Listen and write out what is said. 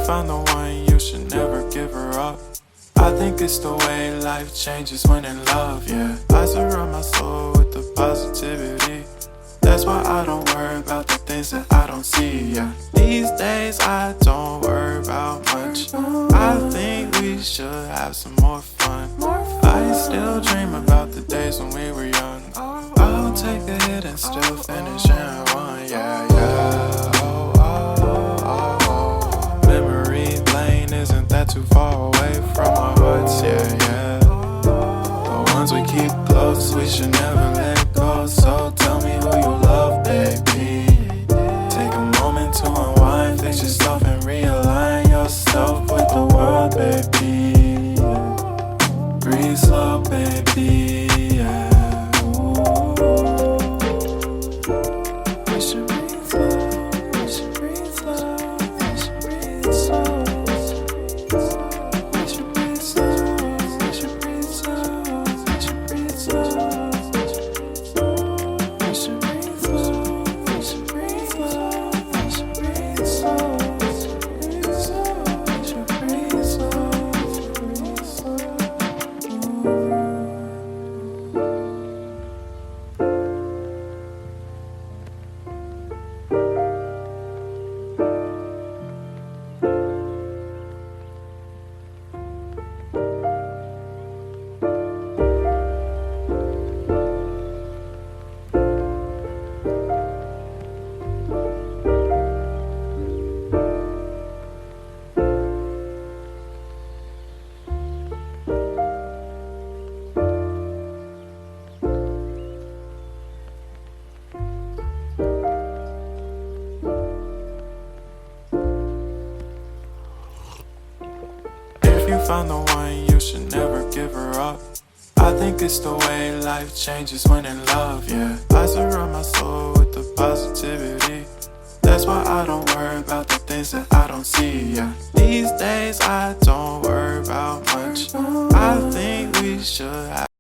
found the one, you should never give her up. I think it's the way life changes when in love, yeah. I surround my soul with the positivity. That's why I don't worry about the things that I don't see, yeah. These days I don't worry about much. I think we should have some more fun. I still dream about the days when we were young. I'll take a hit and still finish in one, yeah, yeah. Oh, oh, oh, oh. Memory lane isn't that too far away from our hearts, yeah, yeah. The ones we keep close, we should never let go. So tell me who you love, baby. Take a moment to unwind, fix yourself and realign yourself with the world, baby. Breathe slow, baby, yeah. We should breathe slow, we should breathe slow, we should breathe slow. We should breathe slow, we should breathe slow, we should breathe slow. We should breathe slow, we should breathe slow, we should breathe slow. We should breathe slow, breathe slow. If you found the one, you should never give her up. I think it's the way life changes when in love, yeah.